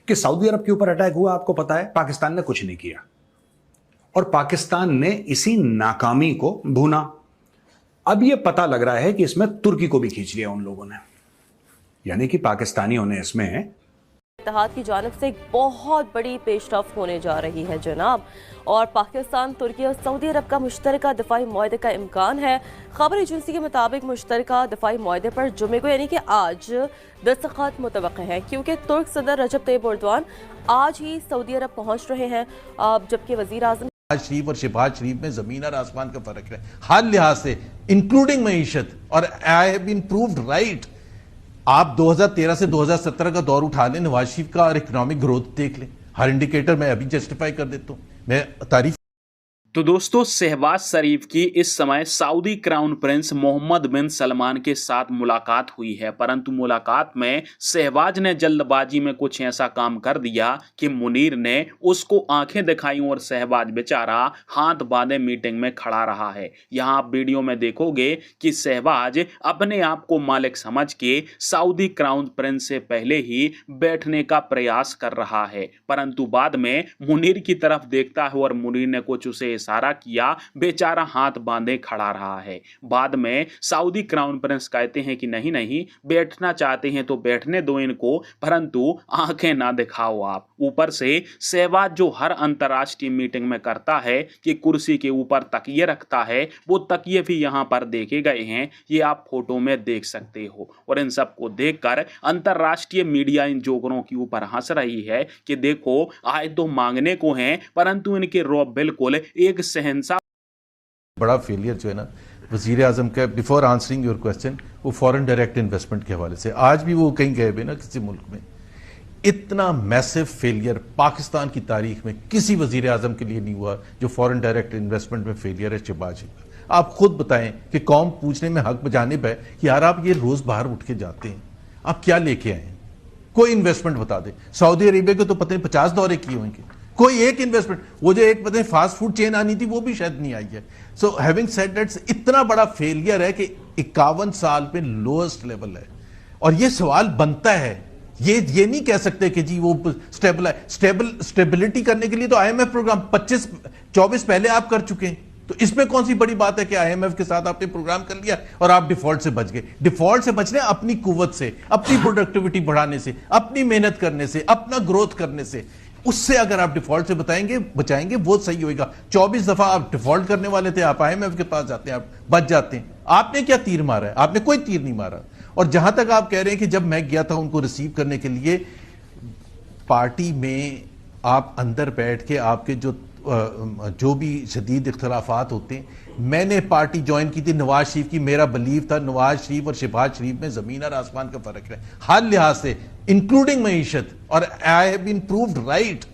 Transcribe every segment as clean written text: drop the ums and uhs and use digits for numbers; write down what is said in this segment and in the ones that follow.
کہ سعودی عرب کے اوپر اٹیک ہوا، آپ کو پتا ہے پاکستان نے کچھ نہیں کیا اور پاکستان نے اسی ناکامی کو بھونا. اب یہ پتا لگ رہا ہے کہ اس میں ترکی کو بھی کھینچ لیا ان لوگوں نے، یعنی کہ پاکستانیوں نے اس میں اتحاد کی جانب سے ایک بہت بڑی پیش رفت ہونے جا رہی ہے جناب، اور پاکستان، ترکی اور سعودی عرب کا مشترکہ دفاعی معاہدے کا امکان ہے. خبر ایجنسی کے مطابق مشترکہ دفاعی معاہدے پر جمعے کو یعنی کہ آج دستخط متوقع ہیں، کیونکہ ترک صدر رجب طیب ایردوان آج ہی سعودی عرب پہنچ رہے ہیں، جبکہ وزیر اعظم نواز شریف اور شہباز شریف میں زمین اور آسمان کا فرق ہے ہر لحاظ سے، انکلوڈنگ معیشت. اور I have been proved right. آپ 2013 سے 2017 کا دور اٹھا لیں نواز شریف کا اور اکنامک گروتھ دیکھ لیں، ہر انڈیکیٹر میں ابھی جسٹیفائی کر دیتا ہوں. میں تعریف تو دوستو، شہباز شریف کی اس سمے سعودی کراؤن پرنس محمد بن سلمان کے ساتھ ملاقات ہوئی ہے، پرنتو ملاقات میں شہباز نے جلد بازی میں کچھ ایسا کام کر دیا کہ منیر نے اس کو آنکھیں دکھائیں اور شہباز بیچارہ ہاتھ باندھے میٹنگ میں کھڑا رہا ہے. یہاں آپ ویڈیو میں دیکھو گے کہ شہباز اپنے آپ کو مالک سمجھ کے سعودی کراؤن پرنس سے پہلے ہی بیٹھنے کا پریاس کر رہا ہے، پرنتو بعد میں منیر کی طرف دیکھتا ہے اور منیر نے کچھ اسے اشارہ کیا، بیچارہ ہاتھ باندھے کھڑا رہا ہے. بعد میں سعودی کراؤن پرنس کہتے ہیں کہ نہیں نہیں، بیٹھنا چاہتے ہیں تو بیٹھنے دو ان کو، پرنتو آنکھیں نہ دکھاؤ آپ. اوپر سے شہباز جو ہر انترراشٹریہ میٹنگ میں کرتا ہے کہ کرسی کے اوپر تکیے رکھتا ہے، وہ تکیے بھی یہاں پر دیکھے گئے ہیں، یہ آپ فوٹو میں دیکھ سکتے ہو. اور ان سب کو دیکھ کر انترراشٹریہ میڈیا ان جوکروں کے اوپر ہنس رہی ہے کہ دیکھو آئے تو مانگنے کو ہیں، پرنتو ان کے روب بالکل ایک شہنشاہ. بڑا فیلئر جو ہے نا وزیر اعظم کا، بیفور آنسرنگ یور کوسچن، وہ فورن ڈائریکٹ انویسٹمنٹ کے حوالے سے آج بھی وہ کہیں گئے بھی نا کسی ملک میں. اتنا میسو فیلئر پاکستان کی تاریخ میں کسی وزیر اعظم کے لیے نہیں ہوا جو فورن ڈائریکٹ انویسٹمنٹ میں فیلئر ہے شہباز شریف. آپ خود بتائیں کہ قوم پوچھنے میں حق بجانب ہے کہ یار آپ یہ روز باہر اٹھ کے جاتے ہیں، آپ کیا لے کے آئے ہیں؟ کوئی انویسٹمنٹ بتا دیں. سعودی عربیہ کے تو پتہ نہیں 50 دورے کیے ہوئیں گے، کوئی ایک انویسٹمنٹ، وہ جو ایک پتہ نہیں فاسٹ فوڈ چین آنی تھی وہ بھی شاید نہیں آئی ہے. سو ہیونگ سیڈ دیٹ، اتنا بڑا فیلئر ہے کہ 51 سال پہ لوئسٹ لیول ہے. اور یہ سوال بنتا ہے، یہ نہیں کہہ سکتے کہ جی وہ سٹیبلٹی کرنے کے لیے تو آئی ایم ایف پروگرام 24 پہلے آپ کر چکے ہیں، تو اس میں کون سی بڑی بات ہے کہ آئی ایم ایف کے ساتھ آپ نے پروگرام کر لیا اور آپ ڈیفالٹ سے بچ گئے. ڈیفالٹ سے بچنے اپنی قوت سے، اپنی پروڈکٹیوٹی بڑھانے سے، اپنی محنت کرنے سے، اپنا گروتھ کرنے سے. اس سے اگر آپ ڈیفالٹ سے بچائیں گے وہ صحیح ہوئے گا. 24 دفعہ آپ ڈیفالٹ کرنے والے تھے، آپ آئی ایم ایف کے پاس جاتے ہیں، آپ بچ جاتے ہیں. آپ نے کیا تیر مارا ہے؟ آپ نے کوئی تیر نہیں مارا. اور جہاں تک آپ کہہ رہے ہیں کہ جب میں گیا تھا ان کو ریسیو کرنے کے لیے، پارٹی میں آپ اندر بیٹھ کے آپ کے جو بھی شدید اختلافات ہوتے ہیں، میں نے پارٹی جوائن کی تھی نواز شریف کی، میرا بلیف تھا نواز شریف اور شہباز شریف میں زمین اور آسمان کا فرق ہے ہر لحاظ سے، انکلوڈنگ معیشت. اور I have been proved right.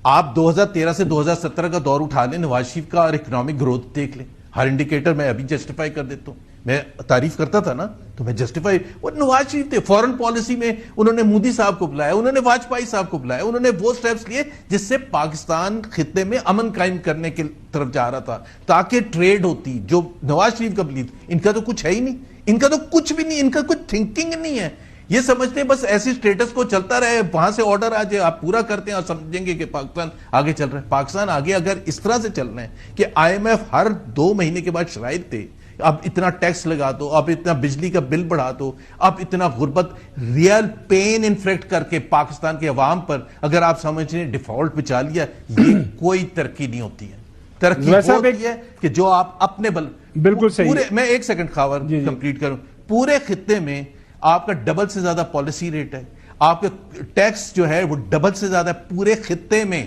آپ 2013 سے 2017 کا دور اٹھا لیں نواز شریف کا اور اکنامک گروتھ دیکھ لیں، ہر انڈیکیٹر میں ابھی جسٹیفائی کر دیتا ہوں. میں تعریف کرتا تھا نا تو میں جسٹیفائی. وہ نواز شریف تھے، فورن پالیسی میں انہوں نے مودی صاحب کو بلایا، انہوں نے واجپئی صاحب کو بلایا، انہوں نے وہ سٹیپس لیے جس سے پاکستان خطے میں امن قائم کرنے کی طرف جا رہا تھا تاکہ ٹریڈ ہوتی. جو نواز شریف کا بلیف، ان کا تو کچھ ہے ہی نہیں، ان کا تو کچھ بھی نہیں، ان کا کچھ تھنکنگ نہیں ہے. یہ سمجھتے ہیں بس ایسی سٹیٹس کو چلتا رہے، وہاں سے آرڈر آ جائے آپ پورا کرتے ہیں اور سمجھیں گے کہ پاکستان آگے چل رہا ہے. پاکستان آگے اگر اس طرح سے چل رہے ہیں کہ آئی ایم ایف ہر 2 مہینے کے بعد شرائط تھے، اب اتنا ٹیکس لگا دو، اب اتنا بجلی کا بل بڑھا دو، اب اتنا غربت، ریئل پین انفلیکٹ کر کے پاکستان کے عوام پر اگر آپ سمجھ رہے ہیں ڈیفالٹ بچا لیا، یہ کوئی ترقی نہیں ہوتی ہے. ترقی وہ ہوتی ہے کہ جو آپ اپنے بالکل صحیح. میں ایک سیکنڈ خاور کمپلیٹ کروں. پورے خطے میں آپ کا ڈبل سے زیادہ پالیسی ریٹ ہے، آپ کا ٹیکس جو ہے وہ ڈبل سے زیادہ ہے پورے خطے میں.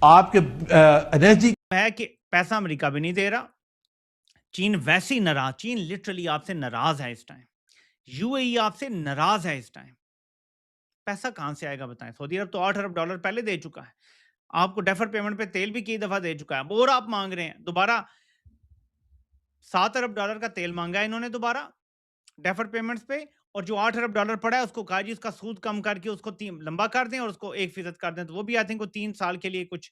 آپ کے انرجی ہے کہ پیسہ امریکہ بھی نہیں دے رہا، چین ویسی ناراض، چین لٹرلی آپ سے ناراض ہے اس ٹائم، یو اے ای آپ سے ناراض ہے اس ٹائم. پیسہ کہاں سے آئے گا بتائیں؟ سعودی عرب تو $8 ارب پہلے دے چکا ہے، آپ کو ڈیفر پیمنٹ پہ تیل بھی کئی دفعہ دے چکا ہے، اور آپ مانگ رہے ہیں دوبارہ $7 ارب کا تیل مانگا ہے انہوں نے دوبارہ ڈیفر پیمنٹس پہ، اور جو $8 ارب پڑا ہے اس کو کہا جی اس کا سود کم کر کے اس کو لمبا کر دیں اور اس کو 1% کر دیں، تو وہ بھی آئی تھنک وہ 3 سال کے لیے کچھ